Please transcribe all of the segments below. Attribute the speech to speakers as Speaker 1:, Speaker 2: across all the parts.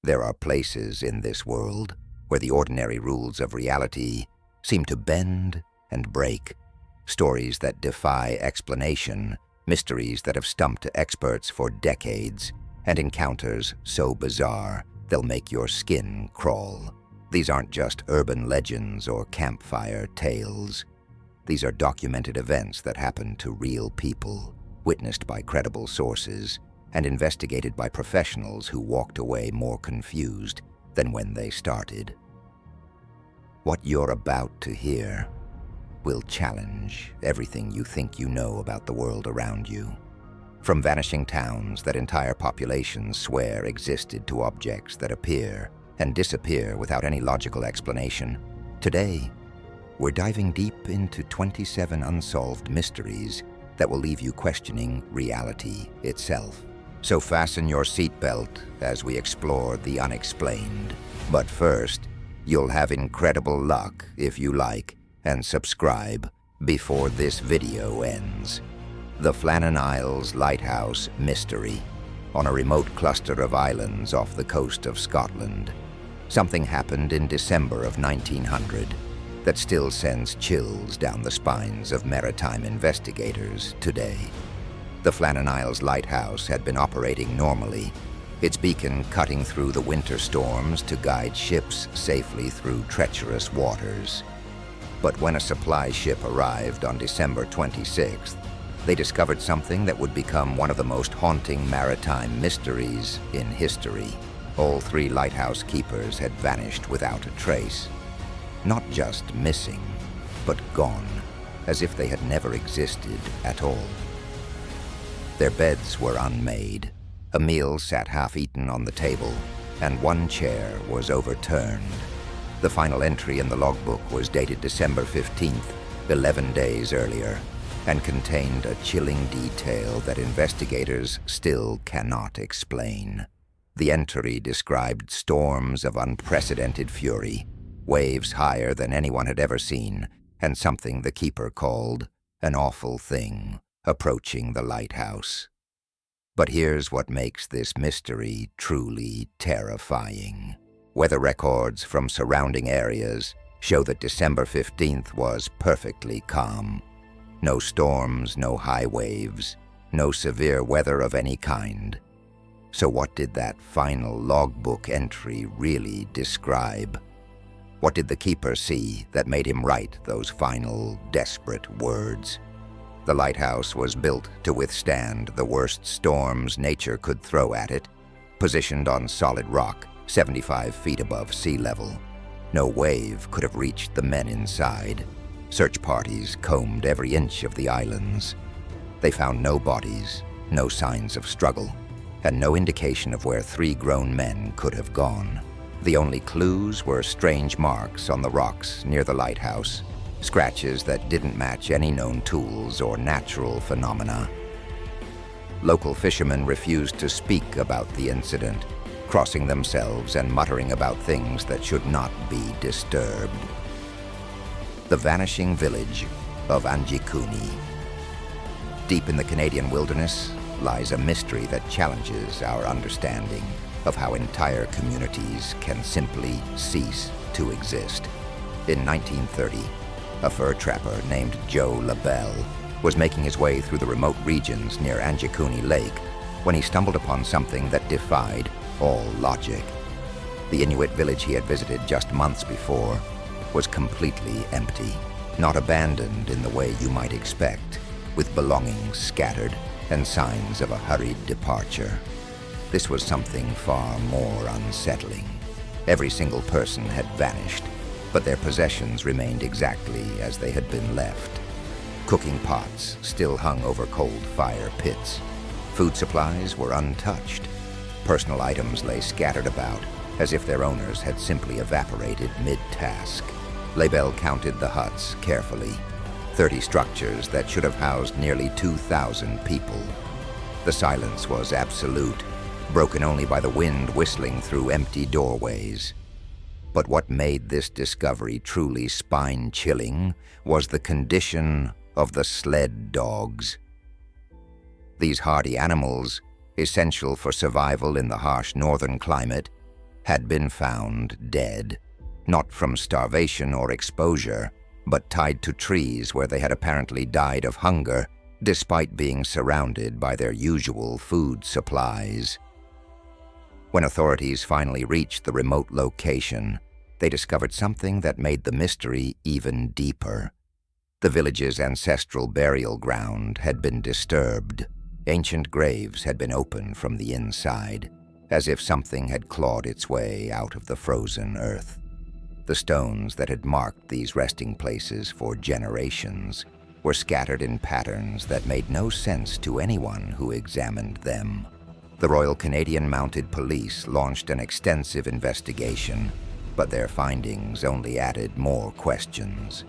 Speaker 1: There are places in this world where the ordinary rules of reality seem to bend and break. Stories that defy explanation, mysteries that have stumped experts for decades, and encounters so bizarre they'll make your skin crawl. These aren't just urban legends or campfire tales. These are documented events that happened to real people, witnessed by credible sources, and investigated by professionals who walked away more confused than when they started. What you're about to hear will challenge everything you think you know about the world around you. From vanishing towns that entire populations swear existed to objects that appear and disappear without any logical explanation, today we're diving deep into 27 unsolved mysteries that will leave you questioning reality itself. So fasten your seatbelt as we explore the unexplained. But first, you'll have incredible luck if you like and subscribe before this video ends. The Flannan Isles Lighthouse Mystery. On a remote cluster of islands off the coast of Scotland, something happened in December of 1900 that still sends chills down the spines of maritime investigators today. The Flannan Isles Lighthouse had been operating normally, its beacon cutting through the winter storms to guide ships safely through treacherous waters. But when a supply ship arrived on December 26th, they discovered something that would become one of the most haunting maritime mysteries in history. All 3 lighthouse keepers had vanished without a trace. Not just missing, but gone, as if they had never existed at all. Their beds were unmade, a meal sat half-eaten on the table, and 1 chair was overturned. The final entry in the logbook was dated December 15th, 11 days earlier, and contained a chilling detail that investigators still cannot explain. The entry described storms of unprecedented fury, waves higher than anyone had ever seen, and something the keeper called an awful thing approaching the lighthouse. But here's what makes this mystery truly terrifying. Weather records from surrounding areas show that December 15th was perfectly calm. No storms, no high waves, no severe weather of any kind. So what did that final logbook entry really describe? What did the keeper see that made him write those final, desperate words? The lighthouse was built to withstand the worst storms nature could throw at it, positioned on solid rock, 75 feet above sea level. No wave could have reached the men inside. Search parties combed every inch of the islands. They found no bodies, no signs of struggle, and no indication of where 3 grown men could have gone. The only clues were strange marks on the rocks near the lighthouse, scratches that didn't match any known tools or natural phenomena. Local fishermen refused to speak about the incident, crossing themselves and muttering about things that should not be disturbed. The vanishing village of Angikuni. Deep in the Canadian wilderness lies a mystery that challenges our understanding of how entire communities can simply cease to exist. In 1930, a fur trapper named Joe LaBelle was making his way through the remote regions near Angikuni Lake when he stumbled upon something that defied all logic. The Inuit village he had visited just months before was completely empty, not abandoned in the way you might expect, with belongings scattered and signs of a hurried departure. This was something far more unsettling. Every single person had vanished, but their possessions remained exactly as they had been left. Cooking pots still hung over cold fire pits. Food supplies were untouched. Personal items lay scattered about, as if their owners had simply evaporated mid-task. LaBelle counted the huts carefully. 30 structures that should have housed nearly 2,000 people. The silence was absolute, broken only by the wind whistling through empty doorways. But what made this discovery truly spine-chilling was the condition of the sled dogs. These hardy animals, essential for survival in the harsh northern climate, had been found dead, not from starvation or exposure, but tied to trees where they had apparently died of hunger, despite being surrounded by their usual food supplies. When authorities finally reached the remote location, they discovered something that made the mystery even deeper. The village's ancestral burial ground had been disturbed. Ancient graves had been opened from the inside, as if something had clawed its way out of the frozen earth. The stones that had marked these resting places for generations were scattered in patterns that made no sense to anyone who examined them. The Royal Canadian Mounted Police launched an extensive investigation, but their findings only added more questions.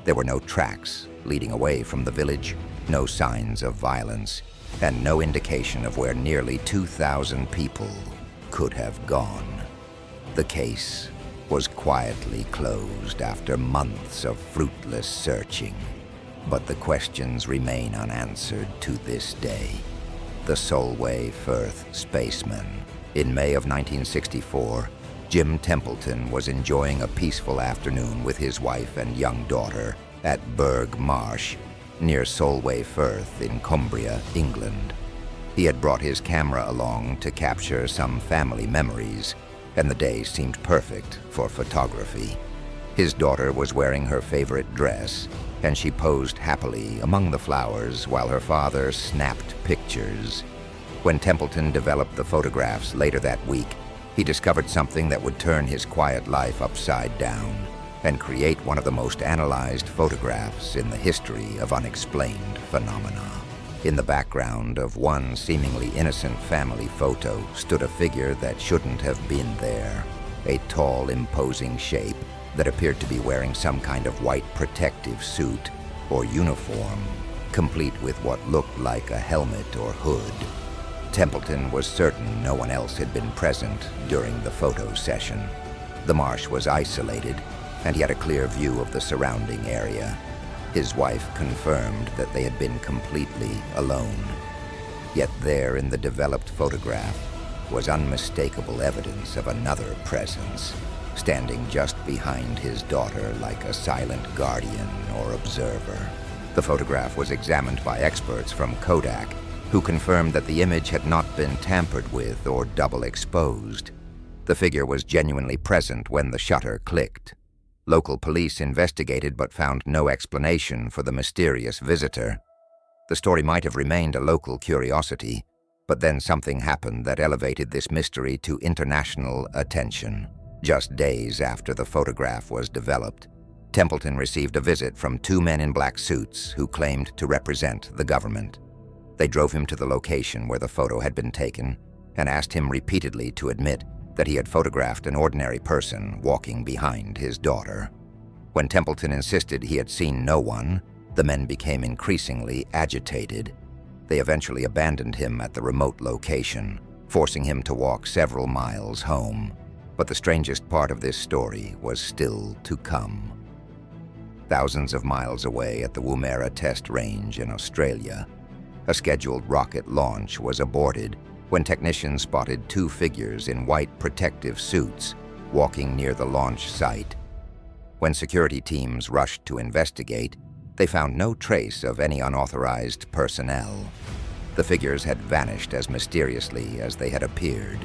Speaker 1: There were no tracks leading away from the village, no signs of violence, and no indication of where nearly 2,000 people could have gone. The case was quietly closed after months of fruitless searching, but the questions remain unanswered to this day. The Solway Firth spaceman. In May of 1964, Jim Templeton was enjoying a peaceful afternoon with his wife and young daughter at Burgh Marsh, near Solway Firth in Cumbria, England. He had brought his camera along to capture some family memories, and the day seemed perfect for photography. His daughter was wearing her favorite dress, and she posed happily among the flowers while her father snapped pictures. When Templeton developed the photographs later that week, he discovered something that would turn his quiet life upside down and create one of the most analyzed photographs in the history of unexplained phenomena. In the background of one seemingly innocent family photo stood a figure that shouldn't have been there, a tall, imposing shape that appeared to be wearing some kind of white protective suit or uniform, complete with what looked like a helmet or hood. Templeton was certain no one else had been present during the photo session. The marsh was isolated, and he had a clear view of the surrounding area. His wife confirmed that they had been completely alone. Yet there in the developed photograph was unmistakable evidence of another presence, standing just behind his daughter like a silent guardian or observer. The photograph was examined by experts from Kodak, who confirmed that the image had not been tampered with or double exposed. The figure was genuinely present when the shutter clicked. Local police investigated but found no explanation for the mysterious visitor. The story might have remained a local curiosity, but then something happened that elevated this mystery to international attention. Just days after the photograph was developed, Templeton received a visit from two men in black suits who claimed to represent the government. They drove him to the location where the photo had been taken and asked him repeatedly to admit that he had photographed an ordinary person walking behind his daughter. When Templeton insisted he had seen no one, the men became increasingly agitated. They eventually abandoned him at the remote location, forcing him to walk several miles home. But the strangest part of this story was still to come. Thousands of miles away at the Woomera Test Range in Australia, a scheduled rocket launch was aborted when technicians spotted two figures in white protective suits walking near the launch site. When security teams rushed to investigate, they found no trace of any unauthorized personnel. The figures had vanished as mysteriously as they had appeared.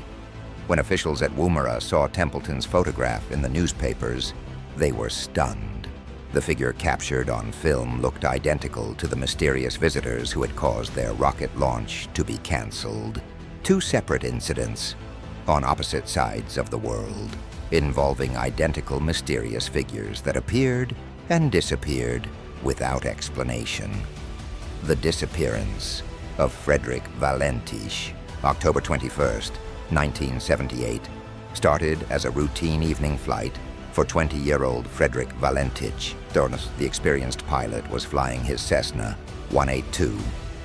Speaker 1: When officials at Woomera saw Templeton's photograph in the newspapers, they were stunned. The figure captured on film looked identical to the mysterious visitors who had caused their rocket launch to be canceled. Two separate incidents on opposite sides of the world, involving identical mysterious figures that appeared and disappeared without explanation. The disappearance of Frederick Valentich, October 21st, 1978, started as a routine evening flight for 20-year-old Frederick Valentich. The experienced pilot was flying his Cessna 182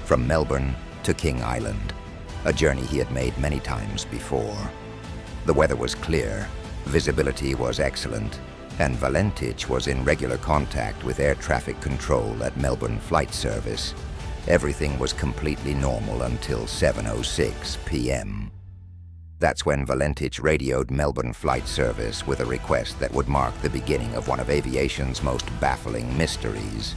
Speaker 1: from Melbourne to King Island, a journey he had made many times before. The weather was clear, visibility was excellent, and Valentich was in regular contact with air traffic control at Melbourne Flight Service. Everything was completely normal until 7:06 p.m. That's when Valentich radioed Melbourne Flight Service with a request that would mark the beginning of one of aviation's most baffling mysteries.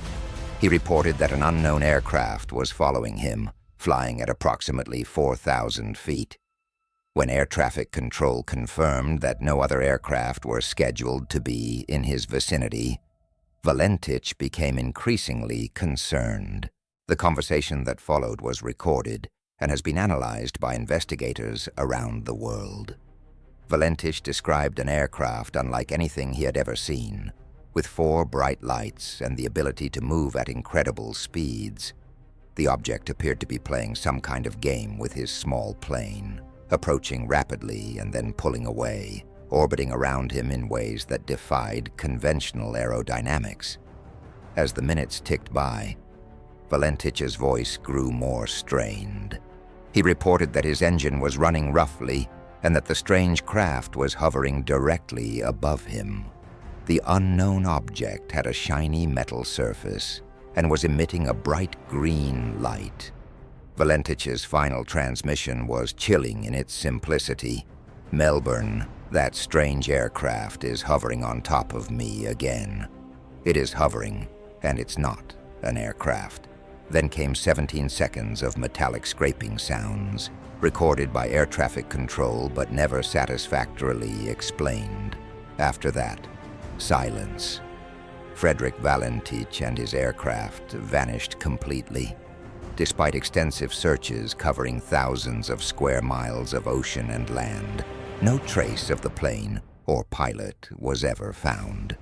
Speaker 1: He reported that an unknown aircraft was following him, flying at approximately 4,000 feet. When air traffic control confirmed that no other aircraft were scheduled to be in his vicinity, Valentich became increasingly concerned. The conversation that followed was recorded and has been analyzed by investigators around the world. Valentich described an aircraft unlike anything he had ever seen, with 4 bright lights and the ability to move at incredible speeds. The object appeared to be playing some kind of game with his small plane, approaching rapidly and then pulling away, orbiting around him in ways that defied conventional aerodynamics. As the minutes ticked by, Valentich's voice grew more strained. He reported that his engine was running roughly and that the strange craft was hovering directly above him. The unknown object had a shiny metal surface and was emitting a bright green light. Valentich's final transmission was chilling in its simplicity. "Melbourne, that strange aircraft is hovering on top of me again. It is hovering, and it's not an aircraft." Then came 17 seconds of metallic scraping sounds, recorded by air traffic control but never satisfactorily explained. After that, silence. Frederick Valentich and his aircraft vanished completely. Despite extensive searches covering thousands of square miles of ocean and land, no trace of the plane or pilot was ever found.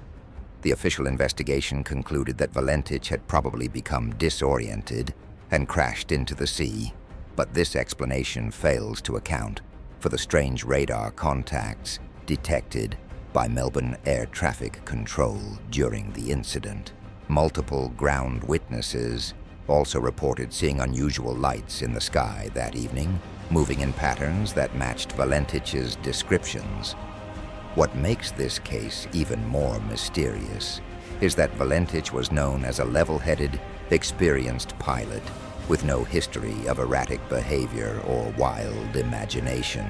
Speaker 1: The official investigation concluded that Valentich had probably become disoriented and crashed into the sea, but this explanation fails to account for the strange radar contacts detected by Melbourne Air Traffic Control during the incident. Multiple ground witnesses also reported seeing unusual lights in the sky that evening, moving in patterns that matched Valentich's descriptions. What makes this case even more mysterious is that Valentich was known as a level-headed, experienced pilot with no history of erratic behavior or wild imagination.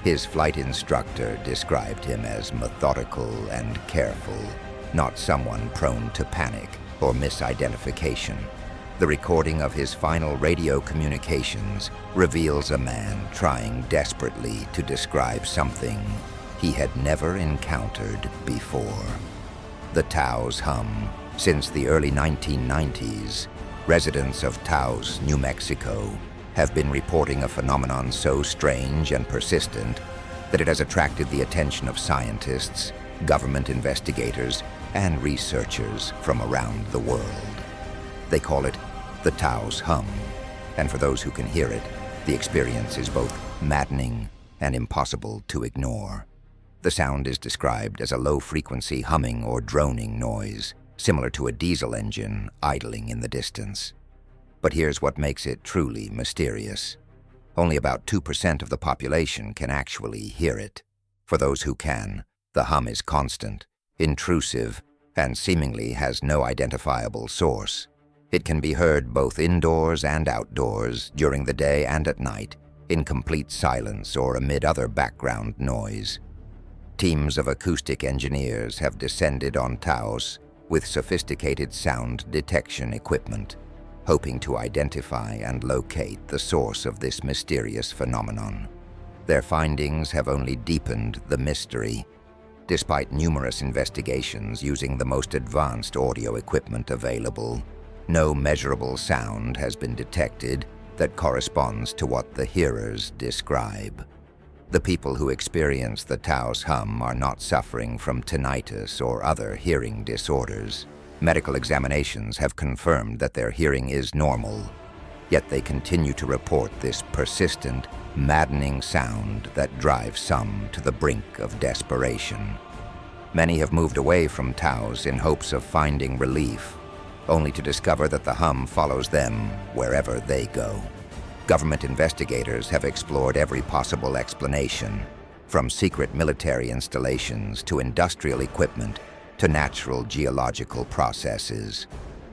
Speaker 1: His flight instructor described him as methodical and careful, not someone prone to panic or misidentification. The recording of his final radio communications reveals a man trying desperately to describe something he had never encountered before. The Taos hum. Since the early 1990s, residents of Taos, New Mexico, have been reporting a phenomenon so strange and persistent that it has attracted the attention of scientists, government investigators, and researchers from around the world. They call it the Taos hum, and for those who can hear it, the experience is both maddening and impossible to ignore. The sound is described as a low-frequency humming or droning noise, similar to a diesel engine idling in the distance. But here's what makes it truly mysterious. Only about 2% of the population can actually hear it. For those who can, the hum is constant, intrusive, and seemingly has no identifiable source. It can be heard both indoors and outdoors, during the day and at night, in complete silence or amid other background noise. Teams of acoustic engineers have descended on Taos with sophisticated sound detection equipment, hoping to identify and locate the source of this mysterious phenomenon. Their findings have only deepened the mystery. Despite numerous investigations using the most advanced audio equipment available, no measurable sound has been detected that corresponds to what the hearers describe. The people who experience the Taos hum are not suffering from tinnitus or other hearing disorders. Medical examinations have confirmed that their hearing is normal, yet they continue to report this persistent, maddening sound that drives some to the brink of desperation. Many have moved away from Taos in hopes of finding relief, only to discover that the hum follows them wherever they go. Government investigators have explored every possible explanation, from secret military installations to industrial equipment to natural geological processes.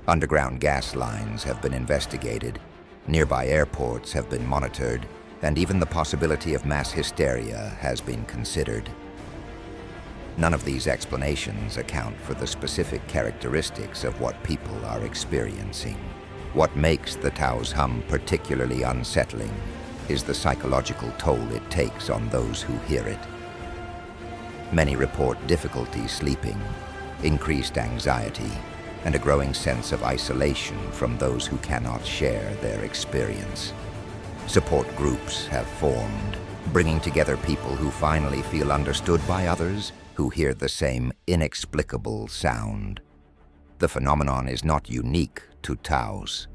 Speaker 1: Underground gas lines have been investigated, nearby airports have been monitored, and even the possibility of mass hysteria has been considered. None of these explanations account for the specific characteristics of what people are experiencing. What makes the Tao's hum particularly unsettling is the psychological toll it takes on those who hear it. Many report difficulty sleeping, increased anxiety, and a growing sense of isolation from those who cannot share their experience. Support groups have formed, bringing together people who finally feel understood by others who hear the same inexplicable sound. The phenomenon is not unique to Taos.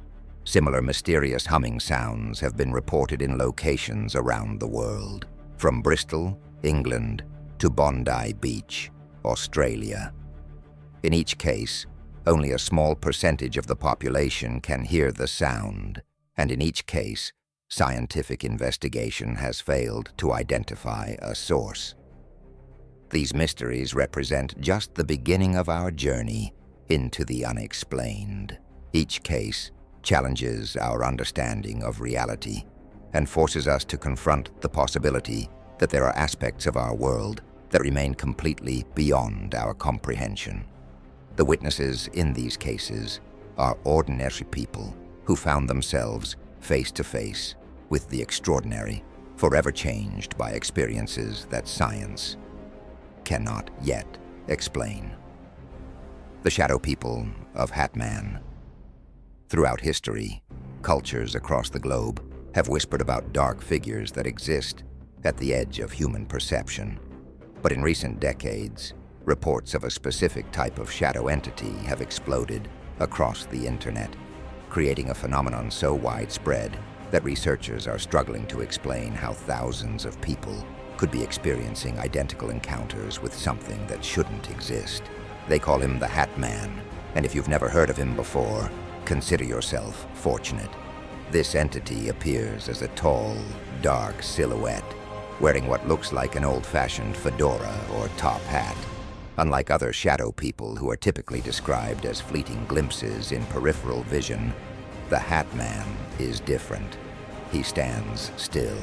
Speaker 1: Similar mysterious humming sounds have been reported in locations around the world, from Bristol, England, to Bondi Beach, Australia. In each case, only a small percentage of the population can hear the sound, and in each case, scientific investigation has failed to identify a source. These mysteries represent just the beginning of our journey into the unexplained. Each case challenges our understanding of reality and forces us to confront the possibility that there are aspects of our world that remain completely beyond our comprehension. The witnesses in these cases are ordinary people who found themselves face to face with the extraordinary, forever changed by experiences that science cannot yet explain. The shadow people of Hatman. Throughout history, cultures across the globe have whispered about dark figures that exist at the edge of human perception. But in recent decades, reports of a specific type of shadow entity have exploded across the internet, creating a phenomenon so widespread that researchers are struggling to explain how thousands of people could be experiencing identical encounters with something that shouldn't exist. They call him the Hat Man, and if you've never heard of him before, consider yourself fortunate. This entity appears as a tall, dark silhouette, wearing what looks like an old-fashioned fedora or top hat. Unlike other shadow people who are typically described as fleeting glimpses in peripheral vision, the Hat Man is different. He stands still,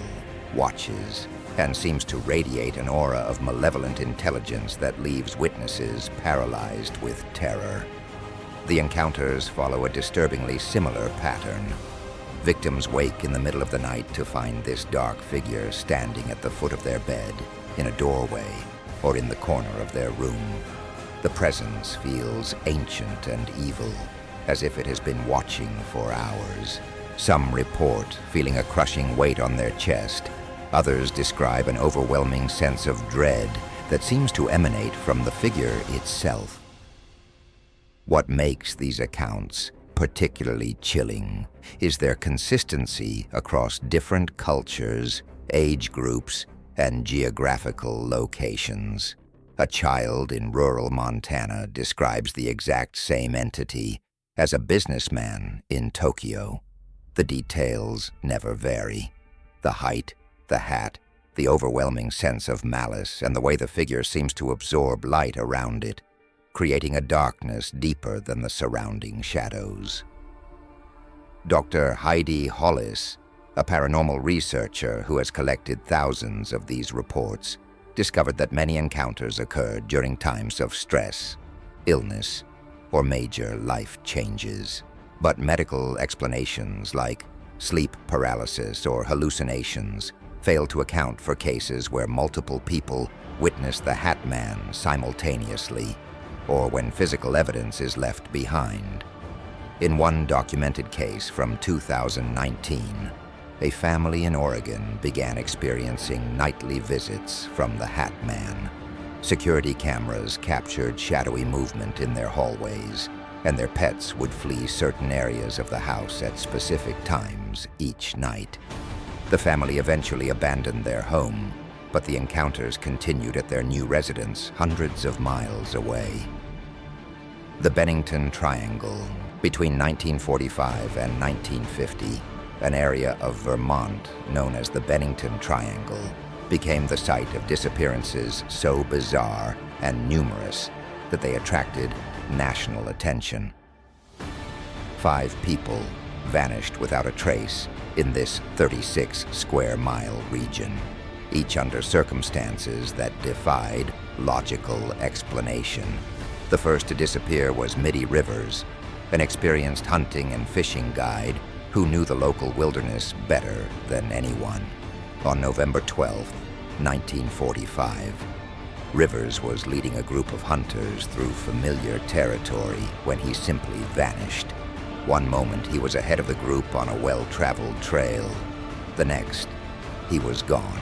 Speaker 1: watches, and seems to radiate an aura of malevolent intelligence that leaves witnesses paralyzed with terror. The encounters follow a disturbingly similar pattern. Victims wake in the middle of the night to find this dark figure standing at the foot of their bed, in a doorway, or in the corner of their room. The presence feels ancient and evil, as if it has been watching for hours. Some report feeling a crushing weight on their chest. Others describe an overwhelming sense of dread that seems to emanate from the figure itself. What makes these accounts particularly chilling is their consistency across different cultures, age groups, and geographical locations. A child in rural Montana describes the exact same entity as a businessman in Tokyo. The details never vary. The height, the hat, the overwhelming sense of malice, and the way the figure seems to absorb light around it, creating a darkness deeper than the surrounding shadows. Dr. Heidi Hollis, a paranormal researcher who has collected thousands of these reports, discovered that many encounters occurred during times of stress, illness, or major life changes. But medical explanations like sleep paralysis or hallucinations fail to account for cases where multiple people witness the Hat Man simultaneously, or when physical evidence is left behind. In one documented case from 2019, a family in Oregon began experiencing nightly visits from the Hat Man. Security cameras captured shadowy movement in their hallways, and their pets would flee certain areas of the house at specific times each night. The family eventually abandoned their home, but the encounters continued at their new residence hundreds of miles away. The Bennington Triangle. Between 1945 and 1950, an area of Vermont known as the Bennington Triangle became the site of disappearances so bizarre and numerous that they attracted national attention. 5 people vanished without a trace in this 36-square-mile region, each under circumstances that defied logical explanation. The first to disappear was Mitty Rivers, an experienced hunting and fishing guide who knew the local wilderness better than anyone. On November 12, 1945, Rivers was leading a group of hunters through familiar territory when he simply vanished. One moment he was ahead of the group on a well-traveled trail. The next, he was gone.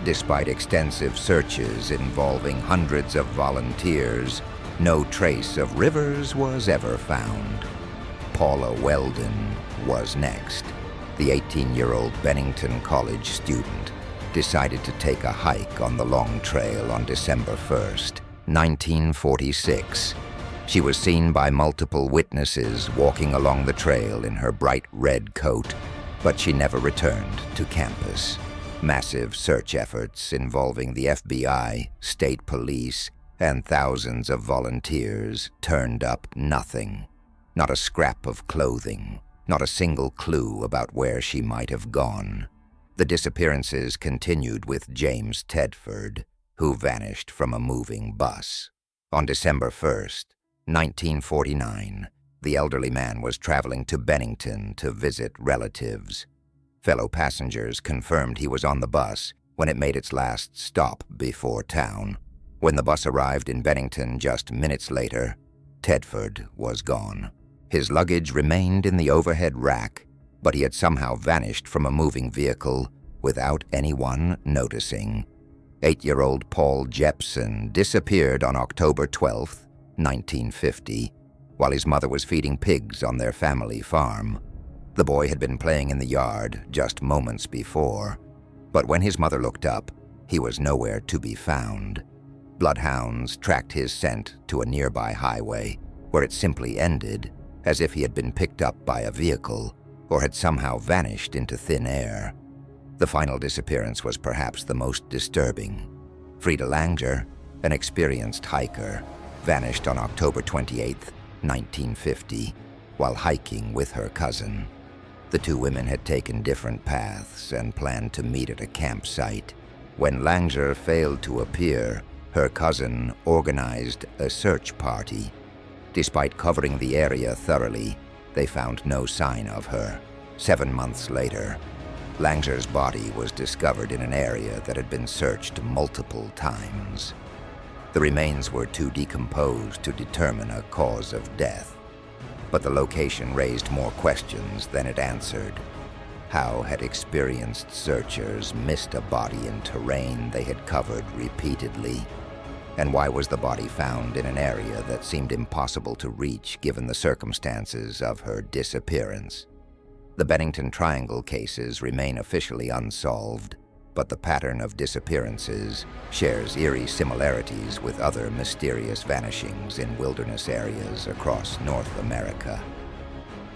Speaker 1: Despite extensive searches involving hundreds of volunteers, no trace of Rivers was ever found. Paula Weldon was next. The 18-year-old Bennington College student decided to take a hike on the long trail on December 1st, 1946. She was seen by multiple witnesses walking along the trail in her bright red coat, but she never returned to campus. Massive search efforts involving the FBI, state police, and thousands of volunteers turned up nothing. Not a scrap of clothing, not a single clue about where she might have gone. The disappearances continued with James Tedford, who vanished from a moving bus. On December 1st, 1949, the elderly man was traveling to Bennington to visit relatives. Fellow passengers confirmed he was on the bus when it made its last stop before town. When the bus arrived in Bennington just minutes later, Tedford was gone. His luggage remained in the overhead rack, but he had somehow vanished from a moving vehicle without anyone noticing. 8-year-old Paul Jepson disappeared on October 12th, 1950, while his mother was feeding pigs on their family farm. The boy had been playing in the yard just moments before, but when his mother looked up, he was nowhere to be found. Bloodhounds tracked his scent to a nearby highway, where it simply ended, as if he had been picked up by a vehicle or had somehow vanished into thin air. The final disappearance was perhaps the most disturbing. Frida Langer, an experienced hiker, vanished on October 28, 1950, while hiking with her cousin. The two women had taken different paths and planned to meet at a campsite. When Langer failed to appear, her cousin organized a search party. Despite covering the area thoroughly, they found no sign of her. 7 months later, Langer's body was discovered in an area that had been searched multiple times. The remains were too decomposed to determine a cause of death, but the location raised more questions than it answered. How had experienced searchers missed a body in terrain they had covered repeatedly? And why was the body found in an area that seemed impossible to reach given the circumstances of her disappearance? The Bennington Triangle cases remain officially unsolved, but the pattern of disappearances shares eerie similarities with other mysterious vanishings in wilderness areas across North America.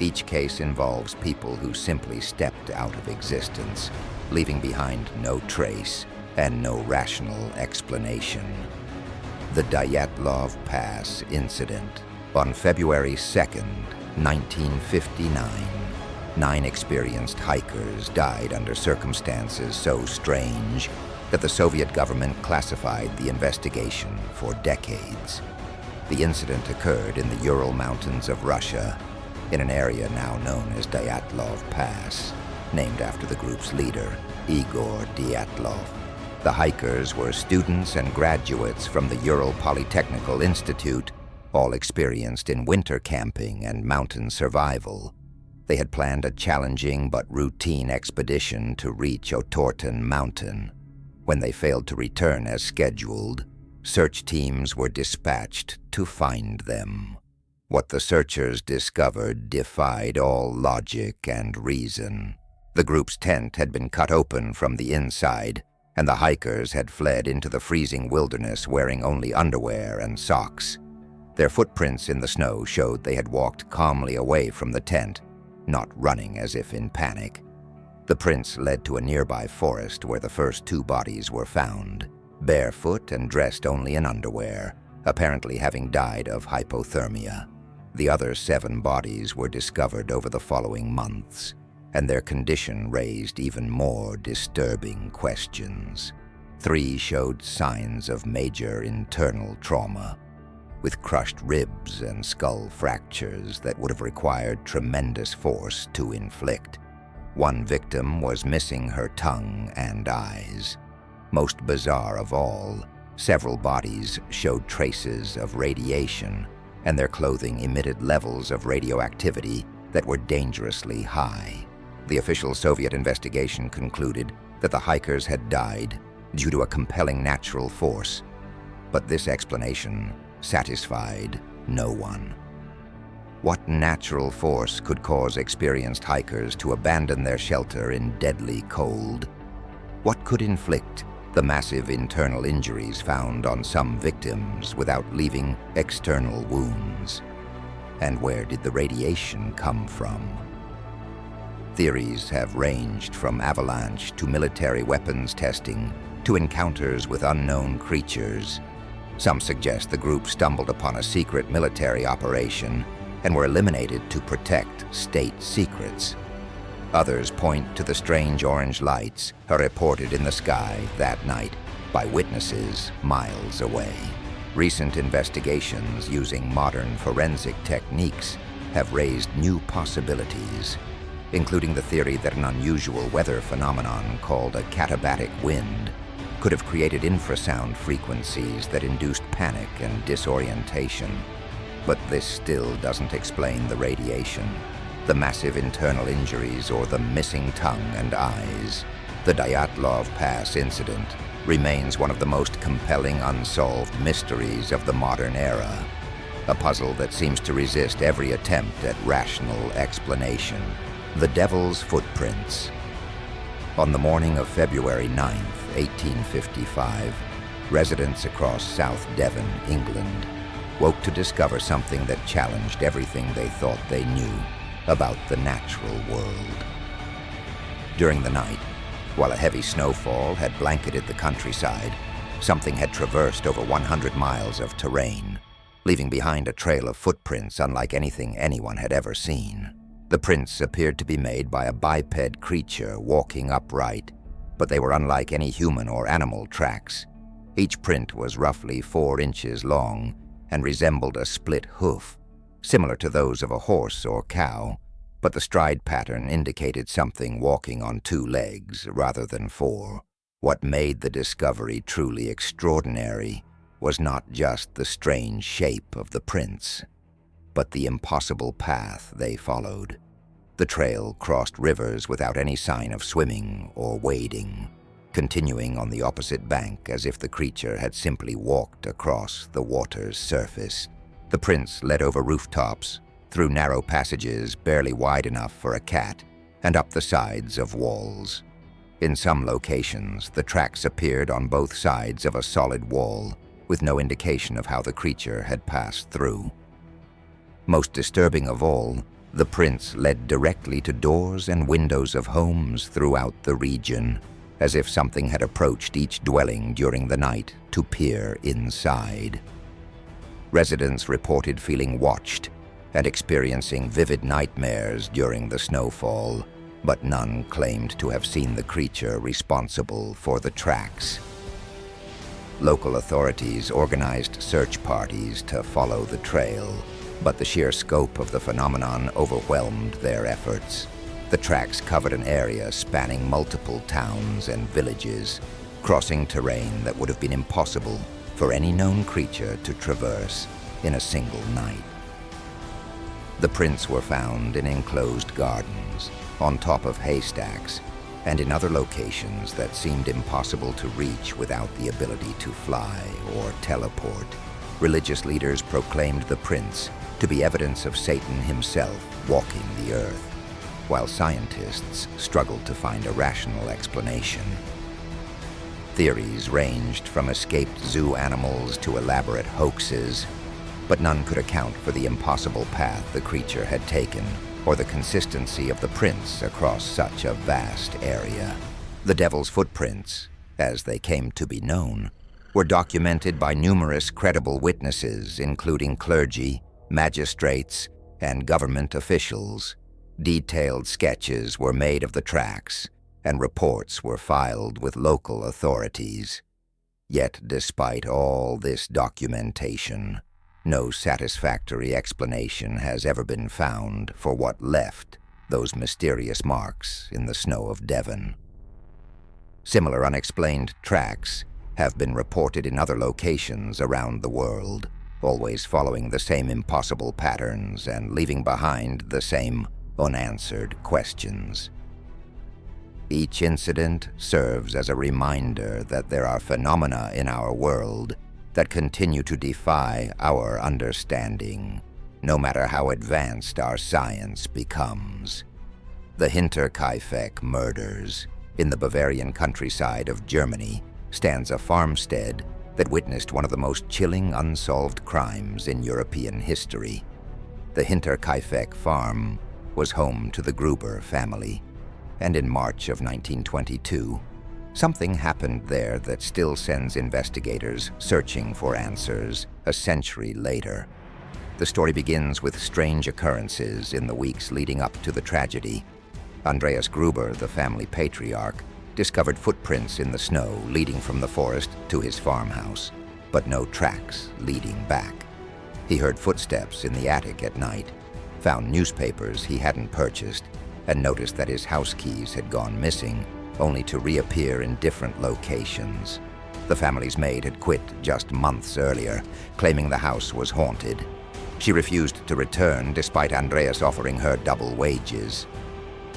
Speaker 1: Each case involves people who simply stepped out of existence, leaving behind no trace and no rational explanation. The Dyatlov Pass incident. On February 2nd, 1959, 9 experienced hikers died under circumstances so strange that the Soviet government classified the investigation for decades. The incident occurred in the Ural Mountains of Russia, in an area now known as Dyatlov Pass, named after the group's leader, Igor Dyatlov. The hikers were students and graduates from the Ural Polytechnical Institute, all experienced in winter camping and mountain survival. They had planned a challenging but routine expedition to reach Otorten Mountain. When they failed to return as scheduled, search teams were dispatched to find them. What the searchers discovered defied all logic and reason. The group's tent had been cut open from the inside, and the hikers had fled into the freezing wilderness wearing only underwear and socks. Their footprints in the snow showed they had walked calmly away from the tent, not running as if in panic. The prints led to a nearby forest where the first 2 bodies were found, barefoot and dressed only in underwear, apparently having died of hypothermia. The other 7 bodies were discovered over the following months. and their condition raised even more disturbing questions. 3 showed signs of major internal trauma, with crushed ribs and skull fractures that would have required tremendous force to inflict. 1 victim was missing her tongue and eyes. Most bizarre of all, several bodies showed traces of radiation, and their clothing emitted levels of radioactivity that were dangerously high. The official Soviet investigation concluded that the hikers had died due to a compelling natural force, but this explanation satisfied no one. What natural force could cause experienced hikers to abandon their shelter in deadly cold? What could inflict the massive internal injuries found on some victims without leaving external wounds? And where did the radiation come from? Theories have ranged from avalanche to military weapons testing to encounters with unknown creatures. Some suggest the group stumbled upon a secret military operation and were eliminated to protect state secrets. Others point to the strange orange lights reported in the sky that night by witnesses miles away. Recent investigations using modern forensic techniques have raised new possibilities, including the theory that an unusual weather phenomenon called a katabatic wind could have created infrasound frequencies that induced panic and disorientation. But this still doesn't explain the radiation, the massive internal injuries, or the missing tongue and eyes. The Dyatlov Pass incident remains one of the most compelling unsolved mysteries of the modern era, a puzzle that seems to resist every attempt at rational explanation. The Devil's Footprints. On the morning of February 9th, 1855, residents across South Devon, England, woke to discover something that challenged everything they thought they knew about the natural world. During the night, while a heavy snowfall had blanketed the countryside, something had traversed over 100 miles of terrain, leaving behind a trail of footprints unlike anything anyone had ever seen. The prints appeared to be made by a biped creature walking upright, but they were unlike any human or animal tracks. Each print was roughly 4 inches long and resembled a split hoof, similar to those of a horse or cow, but the stride pattern indicated something walking on 2 legs rather than 4. What made the discovery truly extraordinary was not just the strange shape of the prints, but the impossible path they followed. The trail crossed rivers without any sign of swimming or wading, continuing on the opposite bank as if the creature had simply walked across the water's surface. The prints led over rooftops, through narrow passages barely wide enough for a cat, and up the sides of walls. In some locations, the tracks appeared on both sides of a solid wall, with no indication of how the creature had passed through. Most disturbing of all, the prints led directly to doors and windows of homes throughout the region, as if something had approached each dwelling during the night to peer inside. Residents reported feeling watched and experiencing vivid nightmares during the snowfall, but none claimed to have seen the creature responsible for the tracks. Local authorities organized search parties to follow the trail, but the sheer scope of the phenomenon overwhelmed their efforts. The tracks covered an area spanning multiple towns and villages, crossing terrain that would have been impossible for any known creature to traverse in a single night. The prints were found in enclosed gardens, on top of haystacks, and in other locations that seemed impossible to reach without the ability to fly or teleport. Religious leaders proclaimed the prints to be evidence of Satan himself walking the earth, while scientists struggled to find a rational explanation. Theories ranged from escaped zoo animals to elaborate hoaxes, but none could account for the impossible path the creature had taken or the consistency of the prints across such a vast area. The Devil's Footprints, as they came to be known, were documented by numerous credible witnesses, including clergy, magistrates, and government officials. Detailed sketches were made of the tracks, and reports were filed with local authorities. Yet, despite all this documentation, no satisfactory explanation has ever been found for what left those mysterious marks in the snow of Devon. Similar unexplained tracks have been reported in other locations around the world, always following the same impossible patterns and leaving behind the same unanswered questions. Each incident serves as a reminder that there are phenomena in our world that continue to defy our understanding, no matter how advanced our science becomes. The Hinterkaifeck murders in the Bavarian countryside of Germany stands a farmstead that witnessed one of the most chilling unsolved crimes in European history. The Hinterkaifeck farm was home to the Gruber family, and in March of 1922, something happened there that still sends investigators searching for answers a century later. The story begins with strange occurrences in the weeks leading up to the tragedy. Andreas Gruber, the family patriarch, discovered footprints in the snow leading from the forest to his farmhouse, but no tracks leading back. He heard footsteps in the attic at night, found newspapers he hadn't purchased, and noticed that his house keys had gone missing, only to reappear in different locations. The family's maid had quit just months earlier, claiming the house was haunted. She refused to return despite Andreas offering her double wages.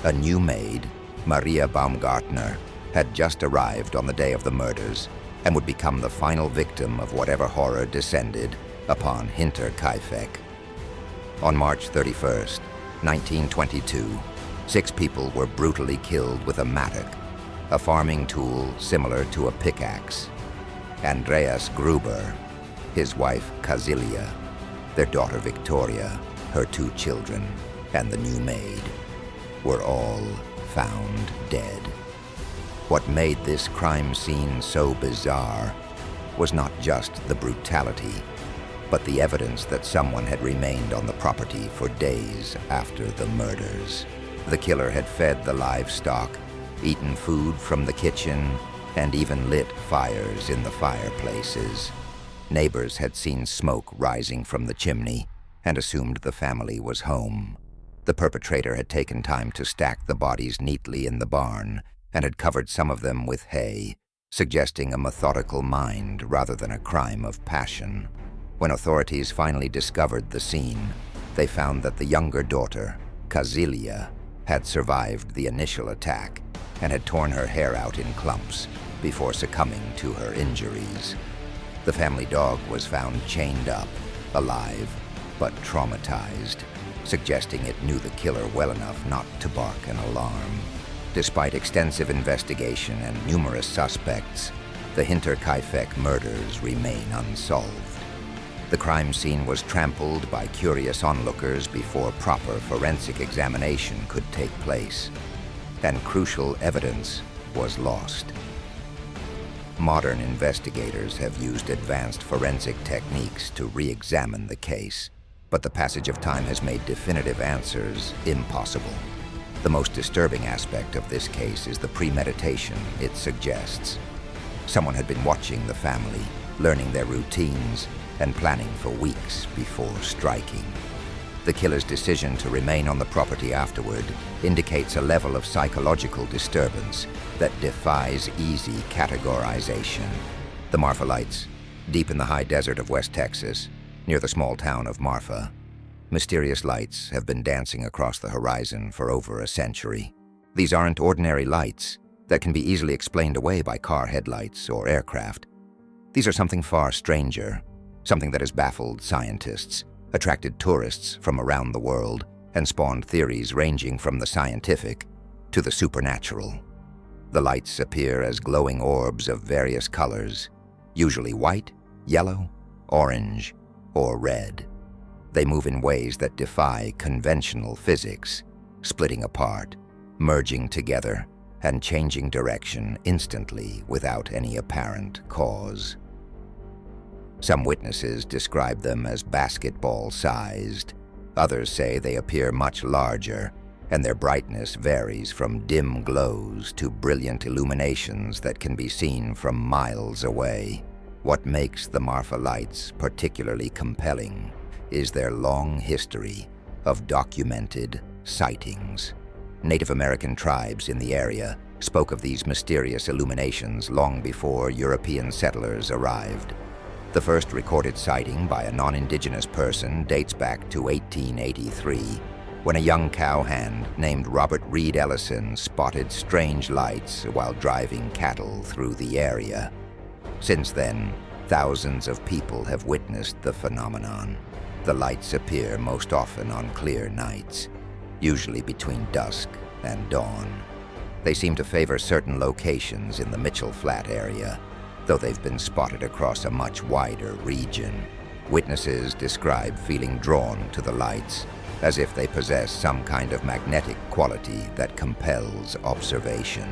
Speaker 1: A new maid, Maria Baumgartner, had just arrived on the day of the murders and would become the final victim of whatever horror descended upon Hinterkaifeck. On March 31st, 1922, 6 people were brutally killed with a mattock, a farming tool similar to a pickaxe. Andreas Gruber, his wife Kazilia, their daughter Victoria, her 2 children, and the new maid were all found dead. What made this crime scene so bizarre was not just the brutality, but the evidence that someone had remained on the property for days after the murders. The killer had fed the livestock, eaten food from the kitchen, and even lit fires in the fireplaces. Neighbors had seen smoke rising from the chimney and assumed the family was home. The perpetrator had taken time to stack the bodies neatly in the barn and had covered some of them with hay, suggesting a methodical mind rather than a crime of passion. When authorities finally discovered the scene, they found that the younger daughter, Kazilia, had survived the initial attack and had torn her hair out in clumps before succumbing to her injuries. The family dog was found chained up, alive, but traumatized, suggesting it knew the killer well enough not to bark an alarm. Despite extensive investigation and numerous suspects, the Hinterkaifeck murders remain unsolved. The crime scene was trampled by curious onlookers before proper forensic examination could take place, and crucial evidence was lost. Modern investigators have used advanced forensic techniques to re-examine the case, but the passage of time has made definitive answers impossible. The most disturbing aspect of this case is the premeditation it suggests. Someone had been watching the family, learning their routines, and planning for weeks before striking. The killer's decision to remain on the property afterward indicates a level of psychological disturbance that defies easy categorization. The Marfa Lights, deep in the high desert of West Texas, near the small town of Marfa. Mysterious lights have been dancing across the horizon for over a century. These aren't ordinary lights that can be easily explained away by car headlights or aircraft. These are something far stranger, something that has baffled scientists, attracted tourists from around the world, and spawned theories ranging from the scientific to the supernatural. The lights appear as glowing orbs of various colors, usually white, yellow, orange, or red. They move in ways that defy conventional physics, splitting apart, merging together, and changing direction instantly without any apparent cause. Some witnesses describe them as basketball-sized. Others say they appear much larger, and their brightness varies from dim glows to brilliant illuminations that can be seen from miles away. What makes the Marfa lights particularly compelling is their long history of documented sightings. Native American tribes in the area spoke of these mysterious illuminations long before European settlers arrived. The first recorded sighting by a non-indigenous person dates back to 1883, when a young cowhand named Robert Reed Ellison spotted strange lights while driving cattle through the area. Since then, thousands of people have witnessed the phenomenon. The lights appear most often on clear nights, usually between dusk and dawn. They seem to favor certain locations in the Mitchell Flat area, though they've been spotted across a much wider region. Witnesses describe feeling drawn to the lights, as if they possess some kind of magnetic quality that compels observation.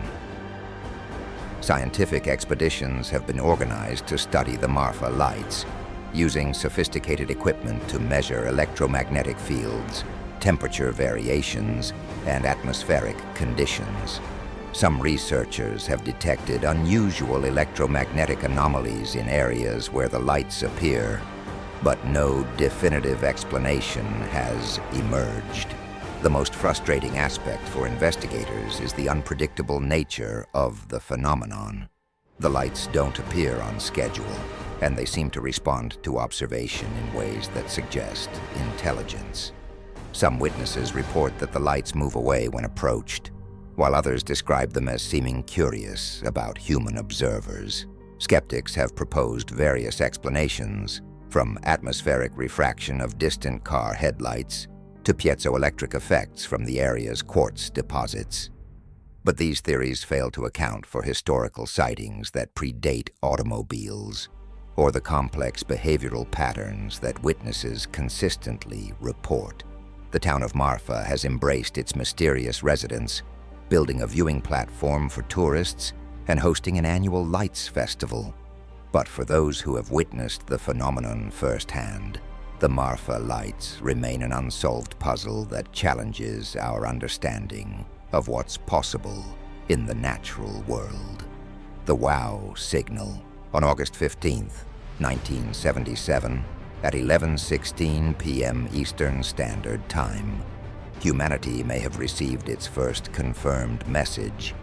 Speaker 1: Scientific expeditions have been organized to study the Marfa lights, using sophisticated equipment to measure electromagnetic fields, temperature variations, and atmospheric conditions. Some researchers have detected unusual electromagnetic anomalies in areas where the lights appear, but no definitive explanation has emerged. The most frustrating aspect for investigators is the unpredictable nature of the phenomenon. The lights don't appear on schedule, and they seem to respond to observation in ways that suggest intelligence. Some witnesses report that the lights move away when approached, while others describe them as seeming curious about human observers. Skeptics have proposed various explanations, from atmospheric refraction of distant car headlights to piezoelectric effects from the area's quartz deposits. But these theories fail to account for historical sightings that predate automobiles, or the complex behavioral patterns that witnesses consistently report. The town of Marfa has embraced its mysterious residents, building a viewing platform for tourists and hosting an annual lights festival. But for those who have witnessed the phenomenon firsthand, the Marfa lights remain an unsolved puzzle that challenges our understanding of what's possible in the natural world. The WOW signal. On August 15th, 1977, at 11:16 p.m. Eastern Standard Time, humanity may have received its first confirmed message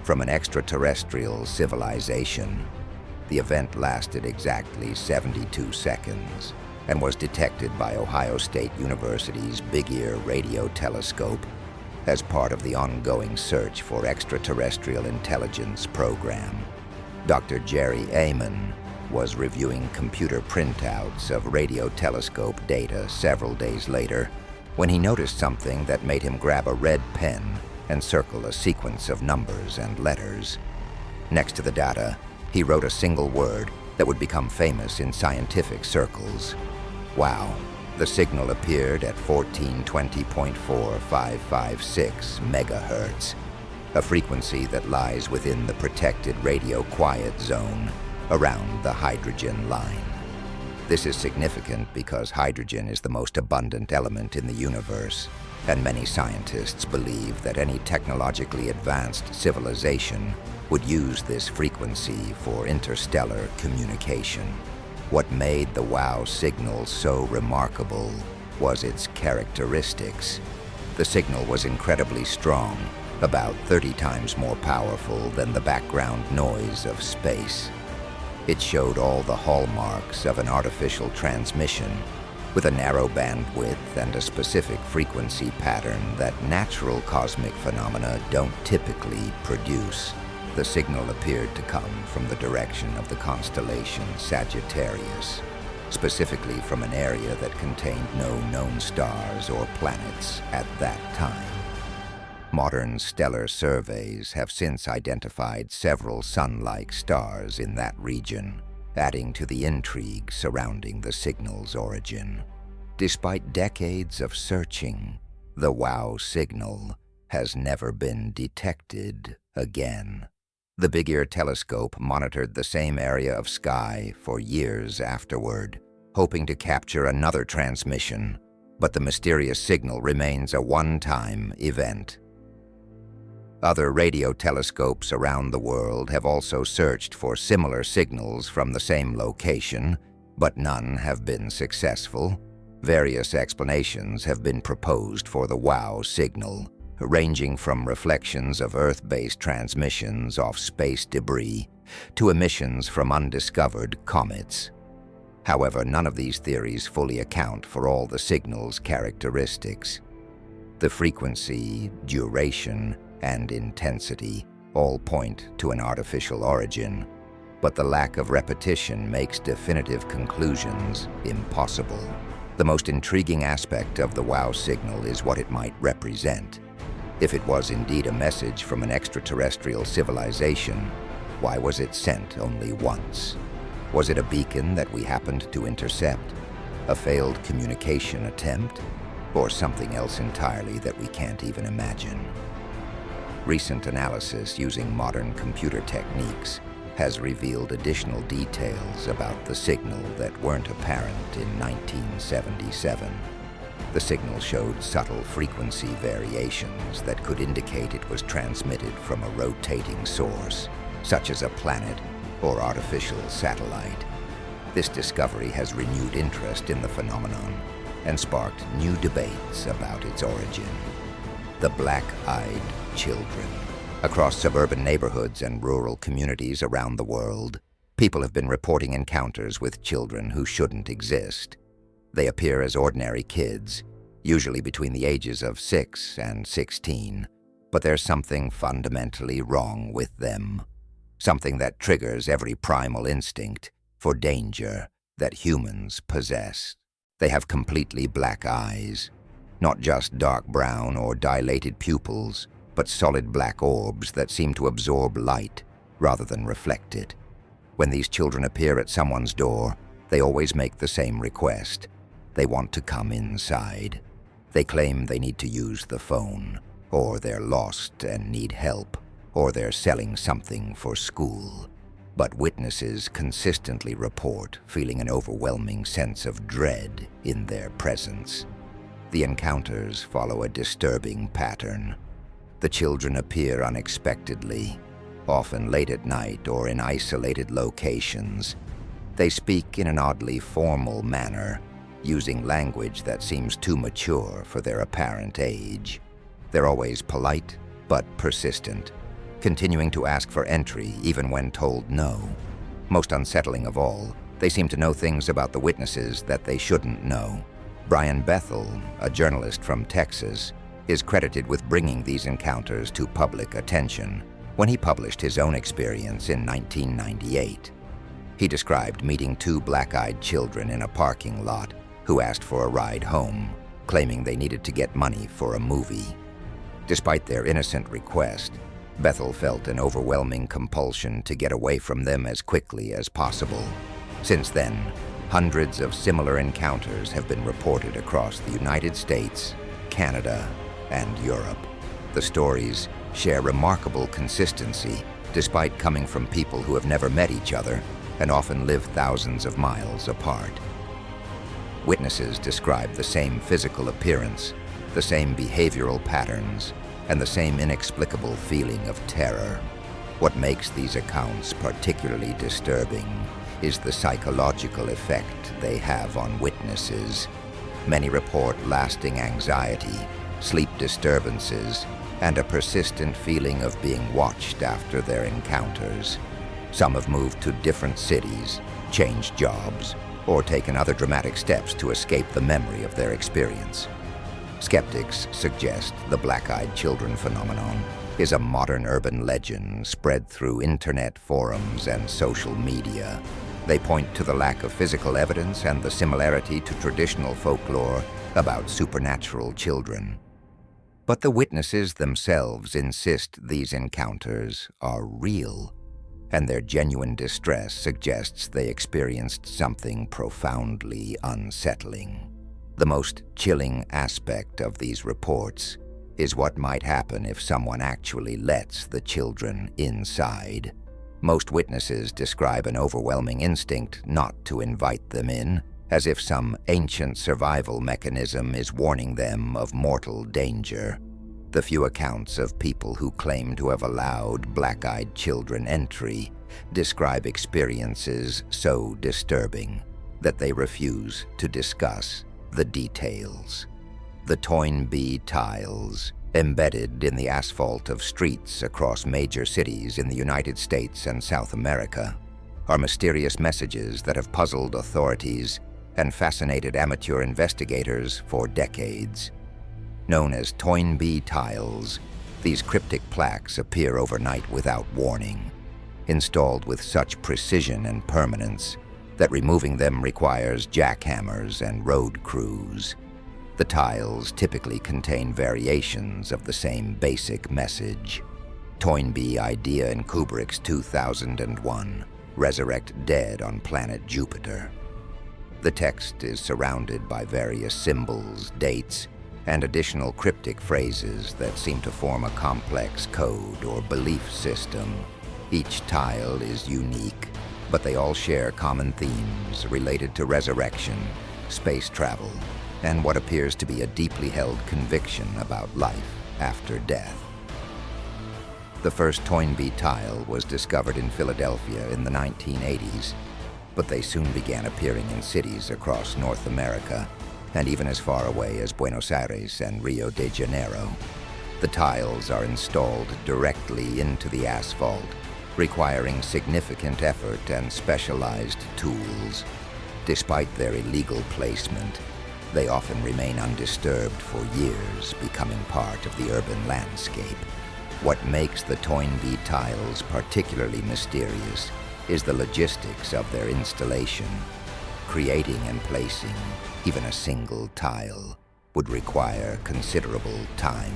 Speaker 1: from an extraterrestrial civilization. The event lasted exactly 72 seconds and was detected by Ohio State University's Big Ear radio telescope as part of the ongoing search for extraterrestrial intelligence program. Dr. Jerry Amon was reviewing computer printouts of radio telescope data several days later when he noticed something that made him grab a red pen and circle a sequence of numbers and letters. Next to the data, he wrote a single word that would become famous in scientific circles. Wow. The signal appeared at 1420.4556 megahertz, a frequency that lies within the protected radio quiet zone around the hydrogen line. This is significant because hydrogen is the most abundant element in the universe, and many scientists believe that any technologically advanced civilization would use this frequency for interstellar communication. What made the WOW signal so remarkable was its characteristics. The signal was incredibly strong, about 30 times more powerful than the background noise of space. It showed all the hallmarks of an artificial transmission, with a narrow bandwidth and a specific frequency pattern that natural cosmic phenomena don't typically produce. The signal appeared to come from the direction of the constellation Sagittarius, specifically from an area that contained no known stars or planets at that time. Modern stellar surveys have since identified several sun-like stars in that region, adding to the intrigue surrounding the signal's origin. Despite decades of searching, the WOW signal has never been detected again. The Big Ear telescope monitored the same area of sky for years afterward, hoping to capture another transmission, but the mysterious signal remains a one-time event. Other radio telescopes around the world have also searched for similar signals from the same location, but none have been successful. Various explanations have been proposed for the WOW signal, ranging from reflections of Earth-based transmissions off space debris to emissions from undiscovered comets. However, none of these theories fully account for all the signal's characteristics. The frequency, duration, and intensity all point to an artificial origin, but the lack of repetition makes definitive conclusions impossible. The most intriguing aspect of the WOW signal is what it might represent. If it was indeed a message from an extraterrestrial civilization, why was it sent only once? Was it a beacon that we happened to intercept? A failed communication attempt? Or something else entirely that we can't even imagine? Recent analysis using modern computer techniques has revealed additional details about the signal that weren't apparent in 1977. The signal showed subtle frequency variations that could indicate it was transmitted from a rotating source, such as a planet or artificial satellite. This discovery has renewed interest in the phenomenon and sparked new debates about its origin. The black-eyed children. Across suburban neighborhoods and rural communities around the world, people have been reporting encounters with children who shouldn't exist. They appear as ordinary kids, usually between the ages of 6 and 16, but there's something fundamentally wrong with them. Something that triggers every primal instinct for danger that humans possess. They have completely black eyes, not just dark brown or dilated pupils, but solid black orbs that seem to absorb light rather than reflect it. When these children appear at someone's door, they always make the same request. They want to come inside. They claim they need to use the phone, or they're lost and need help, or they're selling something for school. But witnesses consistently report feeling an overwhelming sense of dread in their presence. The encounters follow a disturbing pattern. The children appear unexpectedly, often late at night or in isolated locations. They speak in an oddly formal manner, using language that seems too mature for their apparent age. They're always polite, but persistent, continuing to ask for entry even when told no. Most unsettling of all, they seem to know things about the witnesses that they shouldn't know. Brian Bethel, a journalist from Texas, is credited with bringing these encounters to public attention when he published his own experience in 1998. He described meeting two black-eyed children in a parking lot who asked for a ride home, claiming they needed to get money for a movie. Despite their innocent request, Bethel felt an overwhelming compulsion to get away from them as quickly as possible. Since then, hundreds of similar encounters have been reported across the United States, Canada, and Europe. The stories share remarkable consistency despite coming from people who have never met each other and often live thousands of miles apart. Witnesses describe the same physical appearance, the same behavioral patterns, and the same inexplicable feeling of terror. What makes these accounts particularly disturbing is the psychological effect they have on witnesses. Many report lasting anxiety, sleep disturbances, and a persistent feeling of being watched after their encounters. Some have moved to different cities, changed jobs, or taken other dramatic steps to escape the memory of their experience. Skeptics suggest the black-eyed children phenomenon is a modern urban legend spread through internet forums and social media. They point to the lack of physical evidence and the similarity to traditional folklore about supernatural children. But the witnesses themselves insist these encounters are real, and their genuine distress suggests they experienced something profoundly unsettling. The most chilling aspect of these reports is what might happen if someone actually lets the children inside. Most witnesses describe an overwhelming instinct not to invite them in as if some ancient survival mechanism is warning them of mortal danger. The few accounts of people who claim to have allowed black-eyed children entry describe experiences so disturbing that they refuse to discuss the details. The Toynbee tiles, embedded in the asphalt of streets across major cities in the United States and South America, are mysterious messages that have puzzled authorities and fascinated amateur investigators for decades. Known as Toynbee tiles, these cryptic plaques appear overnight without warning, installed with such precision and permanence that removing them requires jackhammers and road crews. The tiles typically contain variations of the same basic message. Toynbee idea in Kubrick's 2001, Resurrect Dead on Planet Jupiter. The text is surrounded by various symbols, dates, and additional cryptic phrases that seem to form a complex code or belief system. Each tile is unique, but they all share common themes related to resurrection, space travel, and what appears to be a deeply held conviction about life after death. The first Toynbee tile was discovered in Philadelphia in the 1980s, but they soon began appearing in cities across North America, and even as far away as Buenos Aires and Rio de Janeiro. The tiles are installed directly into the asphalt, requiring significant effort and specialized tools. Despite their illegal placement, they often remain undisturbed for years, becoming part of the urban landscape. What makes the Toynbee tiles particularly mysterious is the logistics of their installation. Creating and placing even a single tile would require considerable time,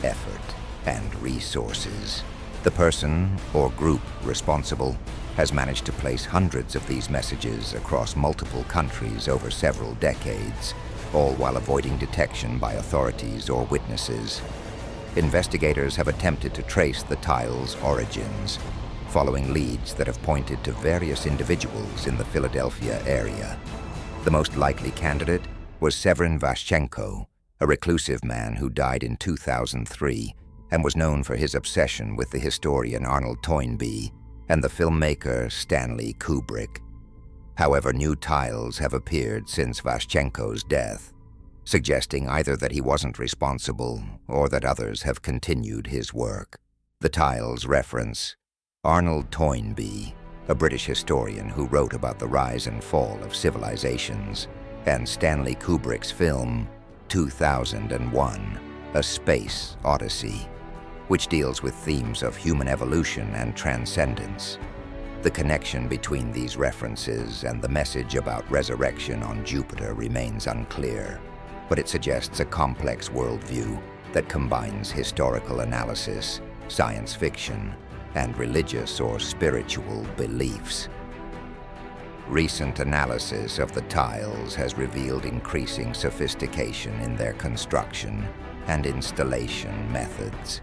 Speaker 1: effort, and resources. The person or group responsible has managed to place hundreds of these messages across multiple countries over several decades, all while avoiding detection by authorities or witnesses. Investigators have attempted to trace the tiles' origins, following leads that have pointed to various individuals in the Philadelphia area. The most likely candidate was Severin Vashchenko, a reclusive man who died in 2003 and was known for his obsession with the historian Arnold Toynbee and the filmmaker Stanley Kubrick. However, new tiles have appeared since Vashchenko's death, suggesting either that he wasn't responsible or that others have continued his work. The tiles reference Arnold Toynbee, a British historian who wrote about the rise and fall of civilizations, and Stanley Kubrick's film 2001, A Space Odyssey, which deals with themes of human evolution and transcendence. The connection between these references and the message about resurrection on Jupiter remains unclear, but it suggests a complex worldview that combines historical analysis, science fiction, and religious or spiritual beliefs. Recent analysis of the tiles has revealed increasing sophistication in their construction and installation methods.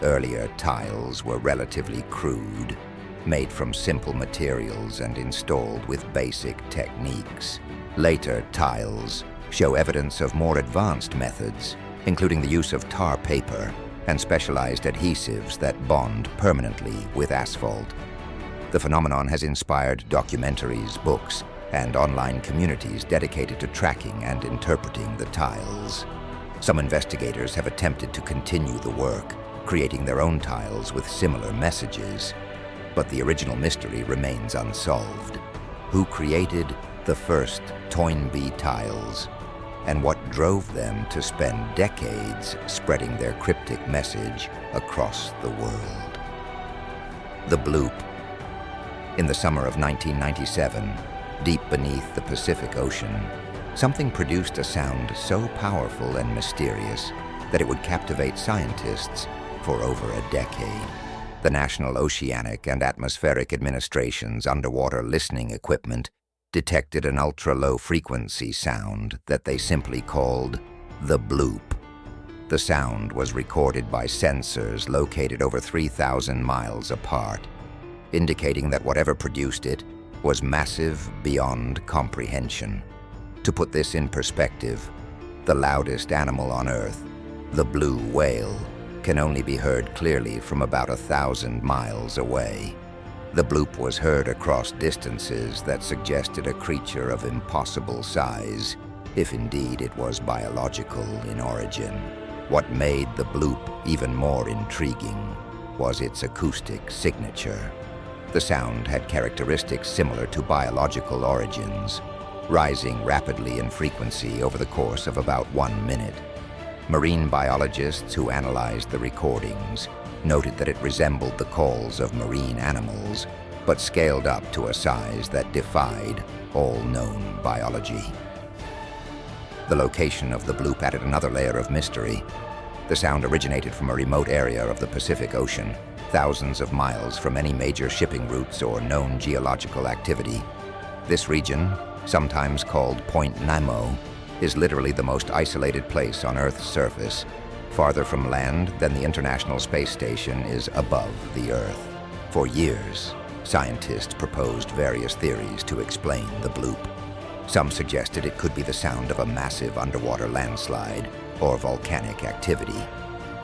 Speaker 1: Earlier tiles were relatively crude, made from simple materials and installed with basic techniques. Later tiles show evidence of more advanced methods, including the use of tar paper and specialized adhesives that bond permanently with asphalt. The phenomenon has inspired documentaries, books, and online communities dedicated to tracking and interpreting the tiles. Some investigators have attempted to continue the work, creating their own tiles with similar messages, but the original mystery remains unsolved. Who created the first Toynbee tiles, and what drove them to spend decades spreading their cryptic message across the world? The bloop. In the summer of 1997, deep beneath the Pacific Ocean, something produced a sound so powerful and mysterious that it would captivate scientists for over a decade. The National Oceanic and Atmospheric Administration's underwater listening equipment detected an ultra-low frequency sound that they simply called the bloop. The sound was recorded by sensors located over 3,000 miles apart, indicating that whatever produced it was massive beyond comprehension. To put this in perspective, the loudest animal on Earth, the blue whale, can only be heard clearly from about 1,000 miles away. The bloop was heard across distances that suggested a creature of impossible size, if indeed it was biological in origin. What made the bloop even more intriguing was its acoustic signature. The sound had characteristics similar to biological origins, rising rapidly in frequency over the course of about 1 minute. Marine biologists who analyzed the recordings noted that it resembled the calls of marine animals, but scaled up to a size that defied all known biology. The location of the bloop added another layer of mystery. The sound originated from a remote area of the Pacific Ocean, thousands of miles from any major shipping routes or known geological activity. This region, sometimes called Point Nemo, is literally the most isolated place on Earth's surface. Farther from land than the International Space Station is above the Earth. For years, scientists proposed various theories to explain the bloop. Some suggested it could be the sound of a massive underwater landslide or volcanic activity.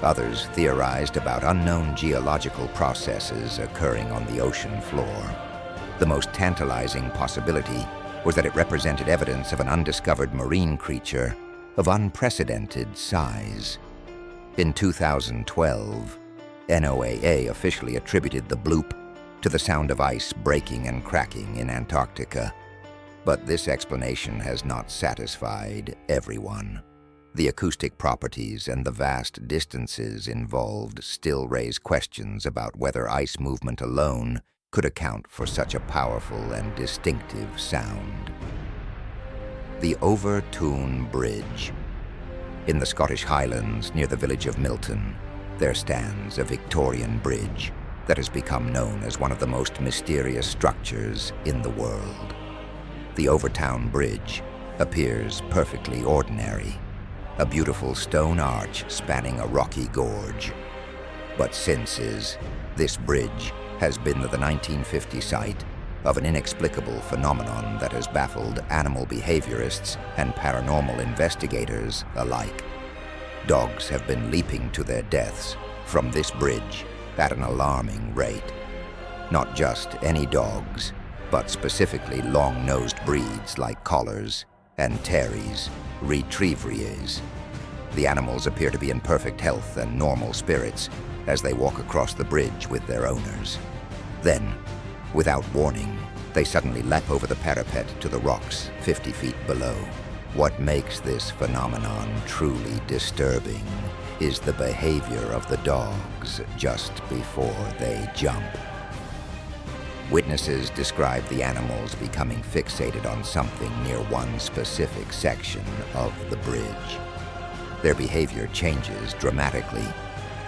Speaker 1: Others theorized about unknown geological processes occurring on the ocean floor. The most tantalizing possibility was that it represented evidence of an undiscovered marine creature of unprecedented size. In 2012, NOAA officially attributed the bloop to the sound of ice breaking and cracking in Antarctica. But this explanation has not satisfied everyone. The acoustic properties and the vast distances involved still raise questions about whether ice movement alone could account for such a powerful and distinctive sound. The Overtoun Bridge. In the Scottish Highlands, near the village of Milton, there stands a Victorian bridge that has become known as one of the most mysterious structures in the world. The Overtoun Bridge appears perfectly ordinary, a beautiful stone arch spanning a rocky gorge. But since this bridge has been the 1950 site of an inexplicable phenomenon that has baffled animal behaviorists and paranormal investigators alike. Dogs have been leaping to their deaths from this bridge at an alarming rate. Not just any dogs, but specifically long-nosed breeds like collars and terriers, retrievers. The animals appear to be in perfect health and normal spirits as they walk across the bridge with their owners. Then, without warning, they suddenly leap over the parapet to the rocks 50 feet below. What makes this phenomenon truly disturbing is the behavior of the dogs just before they jump. Witnesses describe the animals becoming fixated on something near one specific section of the bridge. Their behavior changes dramatically,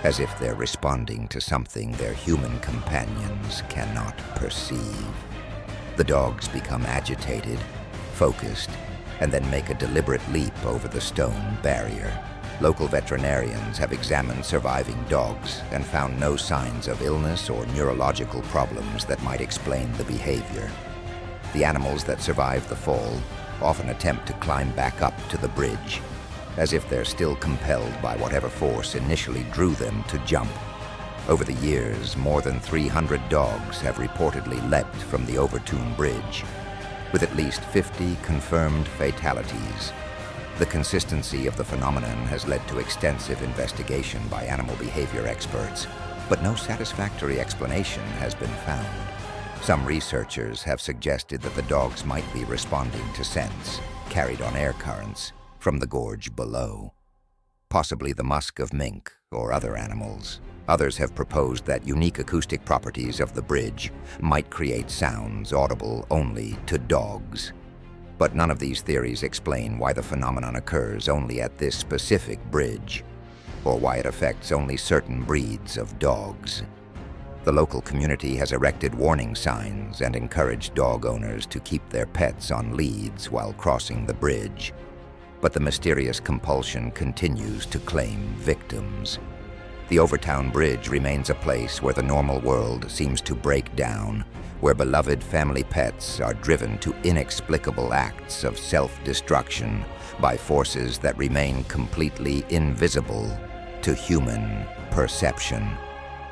Speaker 1: as if they're responding to something their human companions cannot perceive. The dogs become agitated, focused, and then make a deliberate leap over the stone barrier. Local veterinarians have examined surviving dogs and found no signs of illness or neurological problems that might explain the behavior. The animals that survive the fall often attempt to climb back up to the bridge, as if they're still compelled by whatever force initially drew them to jump. Over the years, more than 300 dogs have reportedly leapt from the Overtoun Bridge, with at least 50 confirmed fatalities. The consistency of the phenomenon has led to extensive investigation by animal behavior experts, but no satisfactory explanation has been found. Some researchers have suggested that the dogs might be responding to scents carried on air currents from the gorge below, possibly the musk of mink or other animals. Others have proposed that unique acoustic properties of the bridge might create sounds audible only to dogs. But none of these theories explain why the phenomenon occurs only at this specific bridge, or why it affects only certain breeds of dogs. The local community has erected warning signs and encouraged dog owners to keep their pets on leads while crossing the bridge. But the mysterious compulsion continues to claim victims. The Overtown Bridge remains a place where the normal world seems to break down, where beloved family pets are driven to inexplicable acts of self-destruction by forces that remain completely invisible to human perception.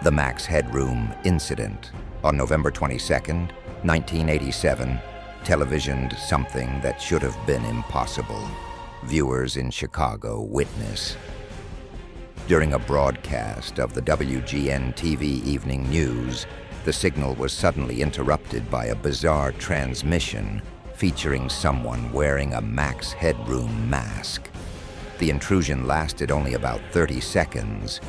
Speaker 1: The Max Headroom Incident on November 22, 1987, televisioned something that should have been impossible. Viewers in Chicago witness. During a broadcast of the WGN-TV Evening News, the signal was suddenly interrupted by a bizarre transmission featuring someone wearing a Max Headroom mask. The intrusion lasted only about 30 seconds,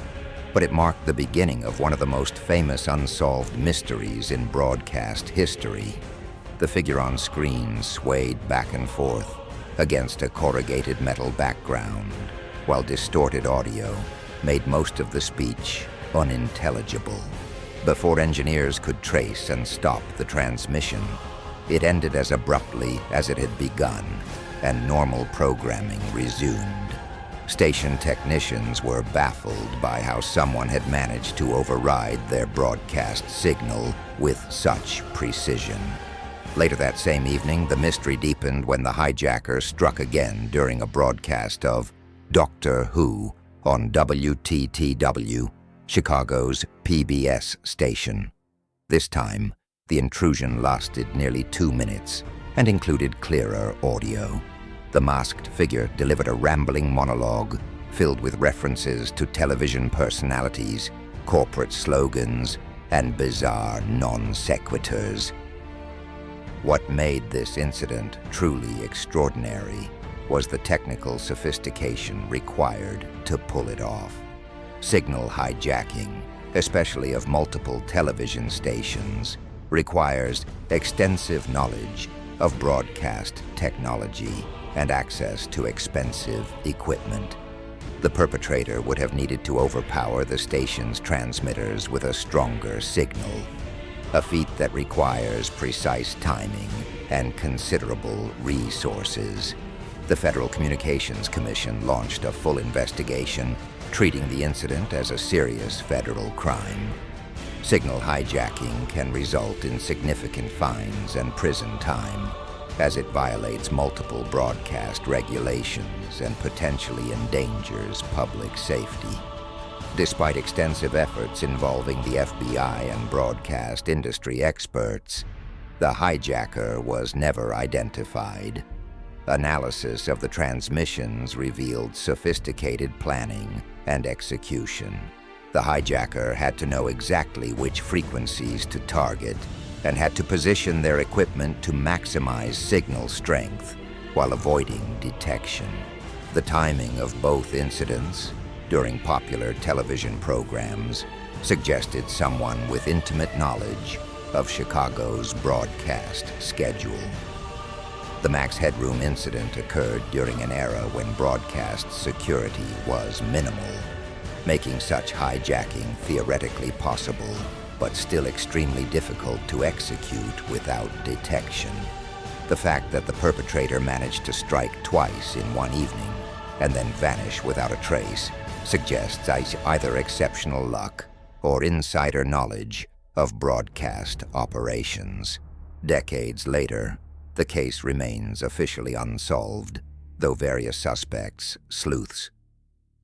Speaker 1: but it marked the beginning of one of the most famous unsolved mysteries in broadcast history. The figure on screen swayed back and forth against a corrugated metal background, while distorted audio made most of the speech unintelligible. Before engineers could trace and stop the transmission, it ended as abruptly as it had begun, and normal programming resumed. Station technicians were baffled by how someone had managed to override their broadcast signal with such precision. Later that same evening, the mystery deepened when the hijacker struck again during a broadcast of Doctor Who on WTTW, Chicago's PBS station. This time, the intrusion lasted nearly 2 minutes and included clearer audio. The masked figure delivered a rambling monologue filled with references to television personalities, corporate slogans, and bizarre non-sequiturs. What made this incident truly extraordinary was the technical sophistication required to pull it off. Signal hijacking, especially of multiple television stations, requires extensive knowledge of broadcast technology and access to expensive equipment. The perpetrator would have needed to overpower the station's transmitters with a stronger signal, a feat that requires precise timing and considerable resources. The Federal Communications Commission launched a full investigation, treating the incident as a serious federal crime. Signal hijacking can result in significant fines and prison time, as it violates multiple broadcast regulations and potentially endangers public safety. Despite extensive efforts involving the FBI and broadcast industry experts, the hijacker was never identified. Analysis of the transmissions revealed sophisticated planning and execution. The hijacker had to know exactly which frequencies to target and had to position their equipment to maximize signal strength while avoiding detection. The timing of both incidents during popular television programs suggested someone with intimate knowledge of Chicago's broadcast schedule. The Max Headroom incident occurred during an era when broadcast security was minimal, making such hijacking theoretically possible, but still extremely difficult to execute without detection. The fact that the perpetrator managed to strike twice in one evening and then vanish without a trace suggests either exceptional luck or insider knowledge of broadcast operations. Decades later, the case remains officially unsolved, though various suspects, sleuths.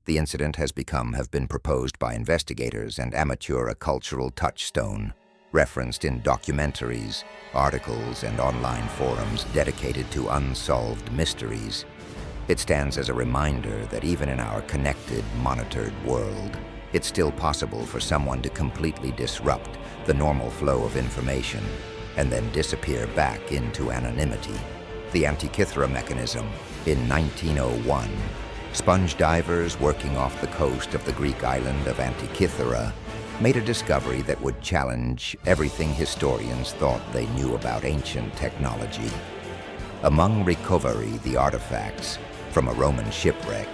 Speaker 1: The incident has been proposed by investigators and amateur a cultural touchstone, referenced in documentaries, articles, and online forums dedicated to unsolved mysteries. It stands as a reminder that even in our connected, monitored world, it's still possible for someone to completely disrupt the normal flow of information and then disappear back into anonymity. The Antikythera mechanism. In 1901, sponge divers working off the coast of the Greek island of Antikythera made a discovery that would challenge everything historians thought they knew about ancient technology. Among the artifacts from a Roman shipwreck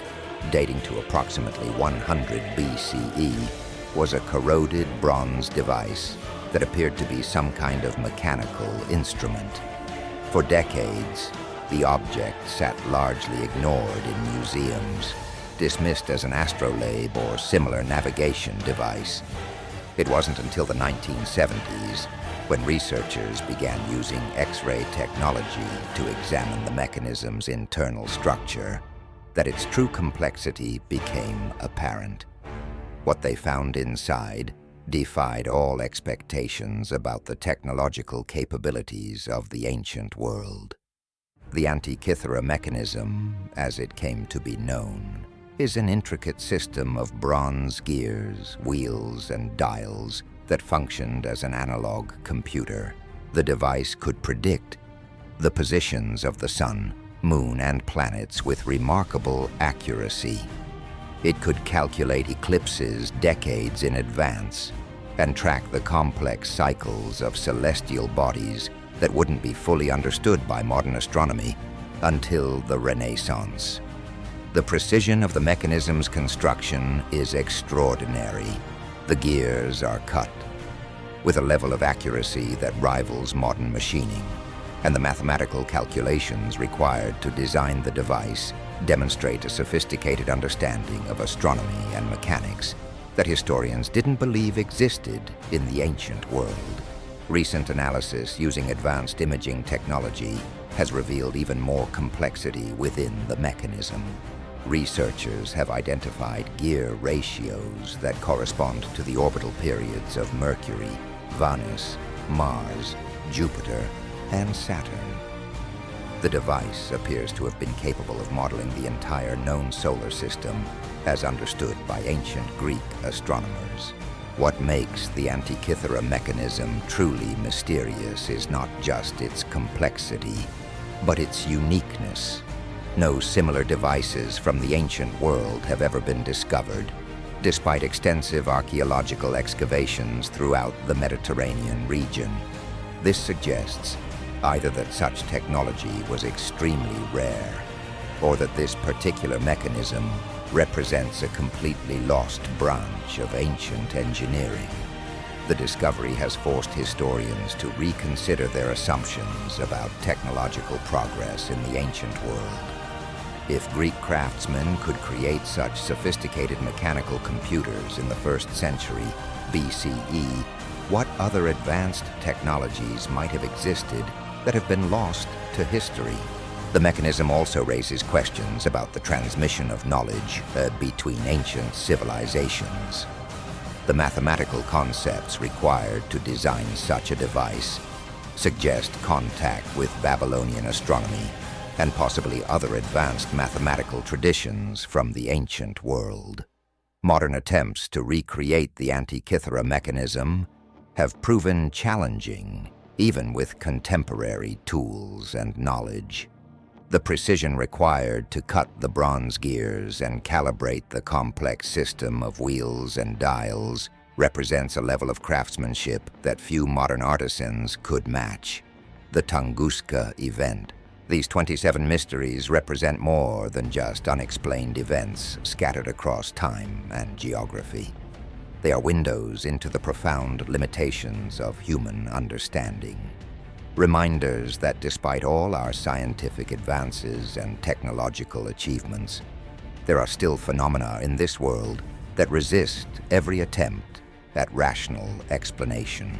Speaker 1: dating to approximately 100 BCE was a corroded bronze device that appeared to be some kind of mechanical instrument. For decades, the object sat largely ignored in museums, dismissed as an astrolabe or similar navigation device. It wasn't until the 1970s, when researchers began using X-ray technology to examine the mechanism's internal structure, that its true complexity became apparent. What they found inside defied all expectations about the technological capabilities of the ancient world. The Antikythera mechanism, as it came to be known, is an intricate system of bronze gears, wheels, and dials that functioned as an analog computer. The device could predict the positions of the sun, moon, and planets with remarkable accuracy. It could calculate eclipses decades in advance and track the complex cycles of celestial bodies that wouldn't be fully understood by modern astronomy until the Renaissance. The precision of the mechanism's construction is extraordinary. The gears are cut with a level of accuracy that rivals modern machining, and the mathematical calculations required to design the device demonstrate a sophisticated understanding of astronomy and mechanics that historians didn't believe existed in the ancient world. Recent analysis using advanced imaging technology has revealed even more complexity within the mechanism. Researchers have identified gear ratios that correspond to the orbital periods of Mercury, Venus, Mars, Jupiter, and Saturn. The device appears to have been capable of modeling the entire known solar system as understood by ancient Greek astronomers. What makes the Antikythera mechanism truly mysterious is not just its complexity, but its uniqueness. No similar devices from the ancient world have ever been discovered, despite extensive archaeological excavations throughout the Mediterranean region. This suggests either that such technology was extremely rare, or that this particular mechanism represents a completely lost branch of ancient engineering. The discovery has forced historians to reconsider their assumptions about technological progress in the ancient world. If Greek craftsmen could create such sophisticated mechanical computers in the 1st century BCE, what other advanced technologies might have existed that have been lost to history? The mechanism also raises questions about the transmission of knowledge between ancient civilizations. The mathematical concepts required to design such a device suggest contact with Babylonian astronomy and possibly other advanced mathematical traditions from the ancient world. Modern attempts to recreate the Antikythera mechanism have proven challenging, even with contemporary tools and knowledge. The precision required to cut the bronze gears and calibrate the complex system of wheels and dials represents a level of craftsmanship that few modern artisans could match. The Tunguska event. These 27 mysteries represent more than just unexplained events scattered across time and geography. They are windows into the profound limitations of human understanding. Reminders that despite all our scientific advances and technological achievements, there are still phenomena in this world that resist every attempt at rational explanation.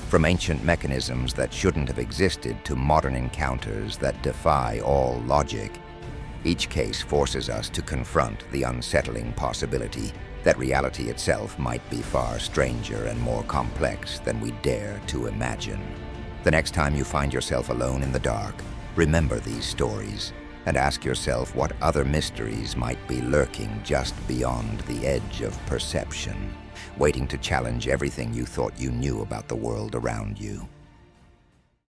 Speaker 1: From ancient mechanisms that shouldn't have existed to modern encounters that defy all logic, each case forces us to confront the unsettling possibility that reality itself might be far stranger and more complex than we dare to imagine. The next time you find yourself alone in the dark, remember these stories and ask yourself what other mysteries might be lurking just beyond the edge of perception, waiting to challenge everything you thought you knew about the world around you.